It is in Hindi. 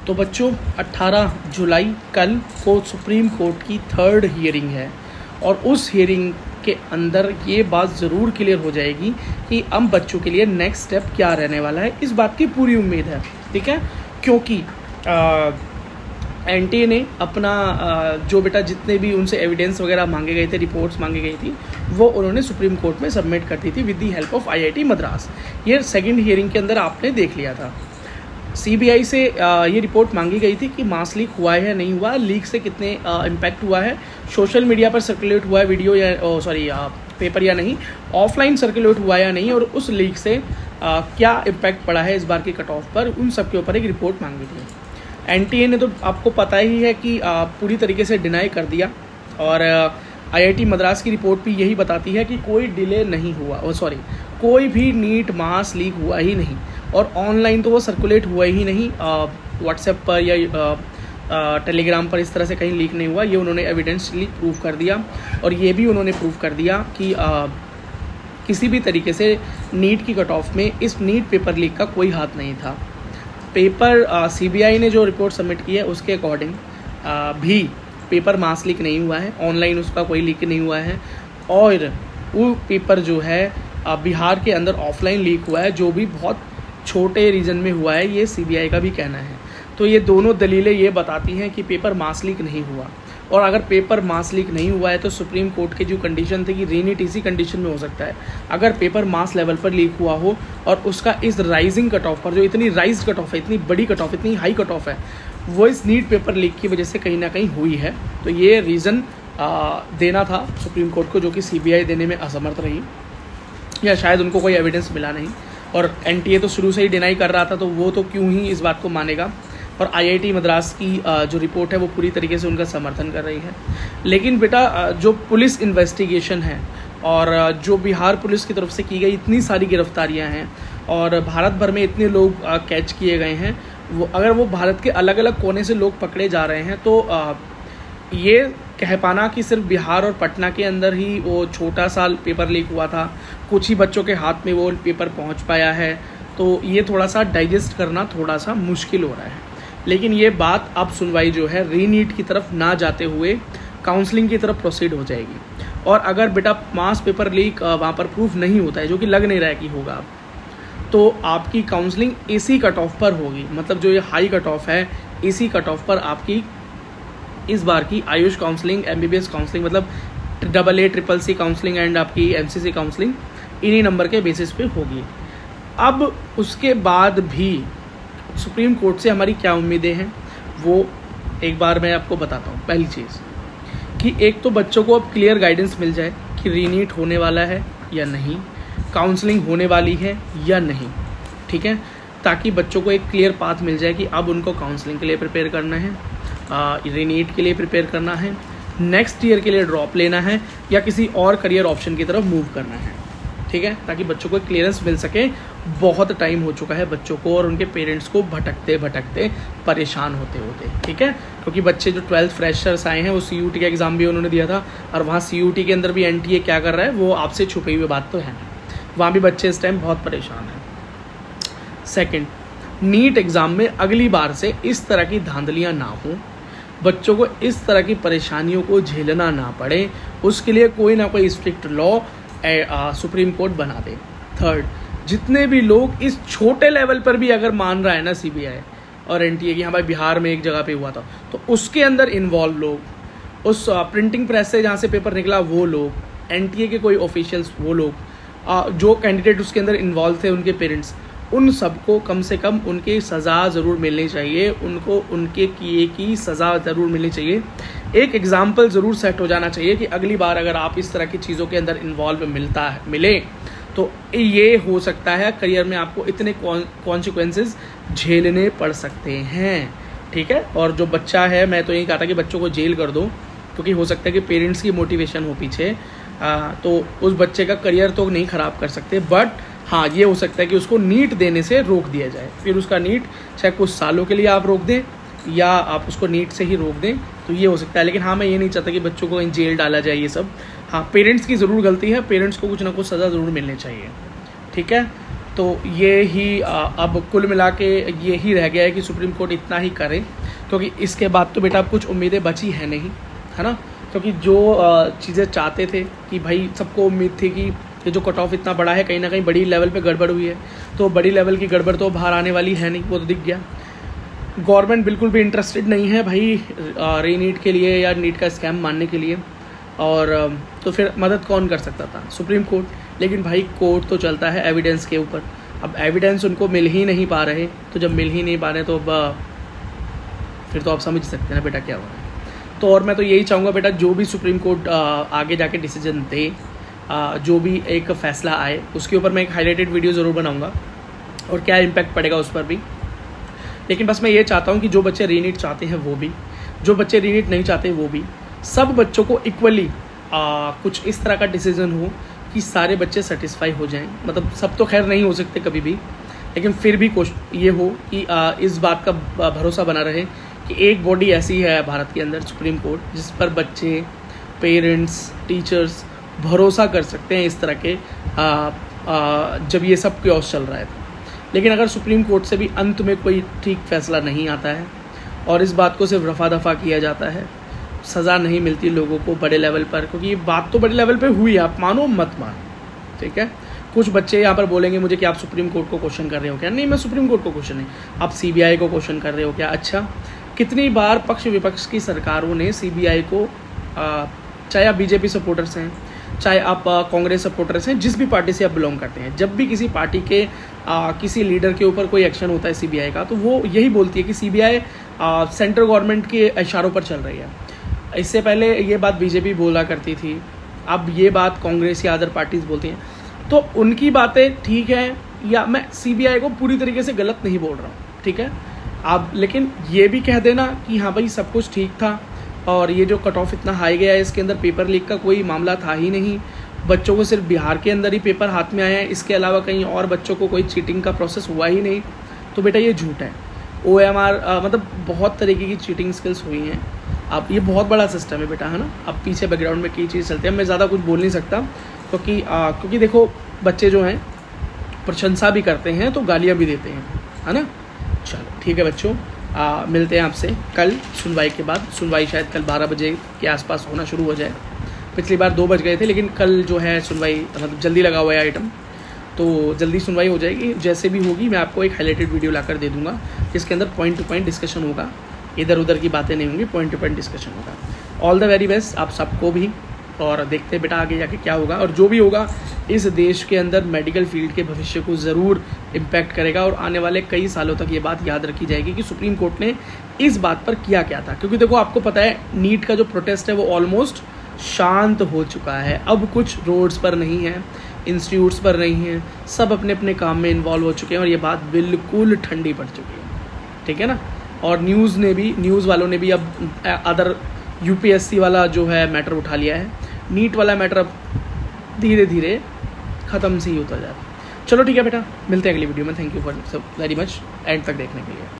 तो बच्चों 18 जुलाई कल को सुप्रीम कोर्ट की 3rd हियरिंग है और उस हियरिंग के अंदर ये बात ज़रूर क्लियर हो जाएगी कि अब बच्चों के लिए नेक्स्ट स्टेप क्या रहने वाला है। इस बात की पूरी उम्मीद है, ठीक है, क्योंकि एनटीए ने अपना जो बेटा जितने भी उनसे एविडेंस वगैरह मांगे गए थे, रिपोर्ट्स मांगी गई थी, वो उन्होंने सुप्रीम कोर्ट में सबमिट कर दी थी with the help of IIT Madras. ये 2nd हियरिंग के अंदर आपने देख लिया था। सीबीआई से ये रिपोर्ट मांगी गई थी कि मास लीक हुआ है या नहीं हुआ, लीक से कितने इम्पैक्ट हुआ है, सोशल मीडिया पर सर्कुलेट हुआ है वीडियो या पेपर या नहीं, ऑफलाइन सर्कुलेट हुआ या नहीं, और उस लीक से क्या इम्पैक्ट पड़ा है इस बार की कट ऑफ पर, उन सब के ऊपर एक रिपोर्ट मांगी थी। एनटीए ने तो आपको पता ही है कि पूरी तरीके से डिनाई कर दिया, और आईआईटी मद्रास की रिपोर्ट भी यही बताती है कि कोई डिले नहीं हुआ, कोई भी नीट मास लीक हुआ ही नहीं, और ऑनलाइन तो वो सर्कुलेट हुआ ही नहीं, व्हाट्सएप पर या टेलीग्राम पर इस तरह से कहीं लीक नहीं हुआ। ये उन्होंने एविडेंशली प्रूव कर दिया, और ये भी उन्होंने प्रूव कर दिया कि किसी भी तरीके से नीट की कट ऑफ में इस नीट पेपर लीक का कोई हाथ नहीं था। पेपर सीबीआई ने जो रिपोर्ट सबमिट की है उसके अकॉर्डिंग भी पेपर मास लीक नहीं हुआ है, ऑनलाइन उसका कोई लीक नहीं हुआ है, और वो पेपर जो है बिहार के अंदर ऑफलाइन लीक हुआ है, जो भी बहुत छोटे रीजन में हुआ है, ये सीबीआई का भी कहना है। तो ये दोनों दलीलें ये बताती हैं कि पेपर मास लीक नहीं हुआ, और अगर पेपर मास लीक नहीं हुआ है तो सुप्रीम कोर्ट की जो कंडीशन थी कि रीनीट इसी कंडीशन में हो सकता है अगर पेपर मास लेवल पर लीक हुआ हो, और उसका इस राइजिंग कट ऑफ पर, जो इतनी राइज कट ऑफ है, इतनी बड़ी कट ऑफ, इतनी हाई कट ऑफ है, वो इस नीट पेपर लीक की वजह से कहीं ना कहीं हुई है। तो ये रीज़न देना था सुप्रीम कोर्ट को, जो कि सीबीआई देने में असमर्थ रही, या शायद उनको कोई एविडेंस मिला नहीं, और एनटीए तो शुरू से ही डिनाई कर रहा था, तो वो तो क्यों ही इस बात को मानेगा। और आईआईटी मद्रास की जो रिपोर्ट है वो पूरी तरीके से उनका समर्थन कर रही है। लेकिन बेटा जो पुलिस इन्वेस्टिगेशन है, और जो बिहार पुलिस की तरफ से की गई इतनी सारी गिरफ्तारियां हैं, और भारत भर में इतने लोग कैच किए गए हैं, अगर वो भारत के अलग अलग कोने से लोग पकड़े जा रहे हैं, तो ये कह पाना कि सिर्फ बिहार और पटना के अंदर ही वो छोटा सा पेपर लीक हुआ था, कुछ ही बच्चों के हाथ में वो पेपर पहुंच पाया है, तो ये थोड़ा सा डाइजेस्ट करना थोड़ा सा मुश्किल हो रहा है। लेकिन ये बात अब सुनवाई जो है रीनीट की तरफ ना जाते हुए काउंसलिंग की तरफ प्रोसीड हो जाएगी, और अगर बेटा मास पेपर लीक वहाँ पर प्रूफ नहीं होता है, जो कि लग नहीं रहा है कि होगा अब, तो आपकी काउंसलिंग इसी कट ऑफ पर होगी। मतलब जो ये हाई कट ऑफ है, इसी कट ऑफ पर आपकी इस बार की आयुष काउंसलिंग, एमबीबीएस काउंसलिंग, मतलब AA, CCC काउंसलिंग एंड आपकी MCC काउंसलिंग इन्हीं नंबर के बेसिस पे होगी। अब उसके बाद भी सुप्रीम कोर्ट से हमारी क्या उम्मीदें हैं, वो एक बार मैं आपको बताता हूँ। पहली चीज़ कि एक तो बच्चों को अब क्लियर गाइडेंस मिल जाए कि रीनीट होने वाला है या नहीं, काउंसलिंग होने वाली है या नहीं, ठीक है, ताकि बच्चों को एक क्लियर पाथ मिल जाए कि अब उनको काउंसलिंग के लिए प्रिपेयर करना है, रीनीट के लिए प्रिपेयर करना है, नेक्स्ट ईयर के लिए ड्रॉप लेना है, या किसी और करियर ऑप्शन की तरफ मूव करना है, ठीक है, ताकि बच्चों को क्लियरेंस मिल सके। बहुत टाइम हो चुका है बच्चों को और उनके पेरेंट्स को भटकते भटकते परेशान होते होते, ठीक है, क्योंकि बच्चे जो 12th फ्रेशर्स आए हैं वो CUT का एग्ज़ाम भी उन्होंने दिया था, और वहाँ CUT के अंदर भी NTA क्या कर रहा है वो आपसे छुपी हुई बात तो है, वहाँ भी बच्चे इस टाइम बहुत परेशान हैं। सेकेंड, नीट एग्ज़ाम में अगली बार से इस तरह की धांधलियाँ ना हों, बच्चों को इस तरह की परेशानियों को झेलना ना पड़े, उसके लिए कोई ना कोई स्ट्रिक्ट लॉ सुप्रीम कोर्ट बना दे। थर्ड, जितने भी लोग इस छोटे लेवल पर भी अगर मान रहा है ना सीबीआई और एनटीए की हाँ भाई बिहार में एक जगह पे हुआ था, तो उसके अंदर इन्वॉल्व लोग, उस प्रिंटिंग प्रेस से जहाँ से पेपर निकला वो लोग, एनटीए के कोई ऑफिशियल्स वो लोग, जो कैंडिडेट उसके अंदर इन्वॉल्व थे उनके पेरेंट्स, उन सबको कम से कम उनकी सज़ा ज़रूर मिलनी चाहिए, उनको उनके किए की सज़ा ज़रूर मिलनी चाहिए। एक एग्जाम्पल ज़रूर सेट हो जाना चाहिए कि अगली बार अगर आप इस तरह की चीज़ों के अंदर इन्वॉल्व मिले तो ये हो सकता है करियर में आपको इतने कॉन्सिक्वेंसेस झेलने पड़ सकते हैं, ठीक है। और जो बच्चा है, मैं तो यही कहा था कि बच्चों को जेल कर दो, क्योंकि हो सकता है कि पेरेंट्स की मोटिवेशन हो पीछे, तो उस बच्चे का करियर तो नहीं ख़राब कर सकते, बट हाँ ये हो सकता है कि उसको नीट देने से रोक दिया जाए, फिर उसका नीट चाहे कुछ सालों के लिए आप रोक दें या आप उसको नीट से ही रोक दें, तो ये हो सकता है। लेकिन हाँ मैं ये नहीं चाहता कि बच्चों को इन जेल डाला जाए, ये सब हाँ पेरेंट्स की ज़रूर गलती है, पेरेंट्स को कुछ ना कुछ सज़ा ज़रूर मिलनी चाहिए, ठीक है। तो ये ही अब कुल मिला के ये ही रह गया है कि सुप्रीम कोर्ट इतना ही करे, क्योंकि इसके बाद तो बेटा कुछ उम्मीदें बची है नहीं, है ना। क्योंकि जो चीज़ें चाहते थे कि भाई सबको उम्मीद थी कि ये जो कट ऑफ इतना बड़ा है कहीं ना कहीं बड़ी लेवल पे गड़बड़ हुई है, तो बड़ी लेवल की गड़बड़ तो बाहर आने वाली है नहीं, वो तो दिख गया। गवर्नमेंट बिल्कुल भी इंटरेस्टेड नहीं है भाई री नीट के लिए या नीट का स्कैम मानने के लिए, और तो फिर मदद कौन कर सकता था? Supreme court. लेकिन भाई कोर्ट तो चलता है एविडेंस के ऊपर, अब एविडेंस उनको मिल ही नहीं पा रहे, तो जब मिल ही नहीं पा रहे तो अब फिर तो आप समझ सकते हैं ना बेटा क्या हो रहा है। तो और मैं तो यही चाहूँगा बेटा, जो भी सुप्रीम कोर्ट आगे जाके डिसीजन दे, जो भी एक फ़ैसला आए, उसके ऊपर मैं एक हाईलाइटेड वीडियो ज़रूर बनाऊँगा और क्या इम्पैक्ट पड़ेगा उस पर भी। लेकिन बस मैं ये चाहता हूँ कि जो बच्चे रीनीट चाहते हैं वो भी, जो बच्चे रीनीट नहीं चाहते वो भी, सब बच्चों को इक्वली कुछ इस तरह का डिसीजन हो कि सारे बच्चे सेटिस्फाई हो जाएं। मतलब सब तो खैर नहीं हो सकते कभी भी, लेकिन फिर भी ये हो कि इस बात का भरोसा बना रहे कि एक बॉडी ऐसी है भारत के अंदर, सुप्रीम कोर्ट, जिस पर बच्चे, पेरेंट्स, टीचर्स भरोसा कर सकते हैं इस तरह के जब ये सब क्योस चल रहा है। लेकिन अगर सुप्रीम कोर्ट से भी अंत में कोई ठीक फैसला नहीं आता है और इस बात को सिर्फ रफा दफा किया जाता है, सज़ा नहीं मिलती लोगों को बड़े लेवल पर, क्योंकि ये बात तो बड़े लेवल पे हुई, आप मानो मत मानो, ठीक है। कुछ बच्चे यहाँ पर बोलेंगे मुझे कि आप सुप्रीम कोर्ट को क्वेश्चन कर रहे हो क्या? नहीं, मैं सुप्रीम कोर्ट को क्वेश्चन नहीं, आप सीबीआई को क्वेश्चन कर रहे हो क्या? अच्छा, कितनी बार पक्ष विपक्ष की सरकारों ने सीबीआई को, चाहे आप बीजेपी सपोर्टर्स हैं, चाहे आप कांग्रेस सपोर्टर्स हैं, जिस भी पार्टी से आप बिलोंग करते हैं, जब भी किसी पार्टी के किसी लीडर के ऊपर कोई एक्शन होता है सीबीआई का, तो वो यही बोलती है कि सीबीआई सेंट्रल गवर्नमेंट के इशारों पर चल रही है। इससे पहले ये बात बीजेपी बोला करती थी, अब ये बात कांग्रेस या अदर पार्टीज बोलती हैं। तो उनकी बातें ठीक है, या मैं सीबीआई को पूरी तरीके से गलत नहीं बोल रहा हूँ, ठीक है आप, लेकिन ये भी कह देना कि हाँ भाई सब कुछ ठीक था और ये जो कट ऑफ इतना हाई गया है, इसके अंदर पेपर लीक का कोई मामला था ही नहीं, बच्चों को सिर्फ बिहार के अंदर ही पेपर हाथ में आया है, इसके अलावा कहीं और बच्चों को कोई चीटिंग का प्रोसेस हुआ ही नहीं, तो बेटा ये झूठ है। OMR मतलब बहुत तरीके की चीटिंग स्किल्स हुई हैं। अब ये बहुत बड़ा सिस्टम है बेटा, है ना। अब पीछे बैकग्राउंड में कई चीज़ चलती है, मैं ज़्यादा कुछ बोल नहीं सकता, क्योंकि देखो बच्चे जो हैं प्रशंसा भी करते हैं तो गालियाँ भी देते हैं, है ना। चलो ठीक है बच्चों, मिलते हैं आपसे कल सुनवाई के बाद। सुनवाई शायद कल 12 बजे के आसपास होना शुरू हो जाए। पिछली बार 2 बज गए थे, लेकिन कल जो है सुनवाई मतलब जल्दी लगा हुआ है आइटम, तो जल्दी सुनवाई हो जाएगी। जैसे भी होगी मैं आपको एक हाईलाइटेड वीडियो लाकर दे दूंगा, जिसके अंदर पॉइंट टू पॉइंट डिस्कशन होगा, इधर उधर की बातें नहीं होंगी, पॉइंट टू पॉइंट डिस्कशन होगा। ऑल द वेरी बेस्ट आप सबको भी, और देखते हैं बेटा आगे जाके क्या होगा, और जो भी होगा इस देश के अंदर मेडिकल फील्ड के भविष्य को ज़रूर इम्पैक्ट करेगा, और आने वाले कई सालों तक ये बात याद रखी जाएगी कि सुप्रीम कोर्ट ने इस बात पर किया क्या था। क्योंकि देखो आपको पता है नीट का जो प्रोटेस्ट है वो ऑलमोस्ट शांत हो चुका है, अब कुछ रोड्स पर नहीं है, इंस्टीट्यूट्स पर नहीं है, सब अपने अपने काम में इन्वॉल्व हो चुके हैं, और ये बात बिल्कुल ठंडी पड़ चुकी है, ठीक है ना। और न्यूज़ वालों ने भी अब अदर UPSC वाला जो है मैटर उठा लिया है, नीट वाला मैटर अब धीरे धीरे ख़त्म से ही होता जा रहा है। चलो ठीक है बेटा, मिलते हैं अगली वीडियो में। Thank you for very much and तक देखने के लिए।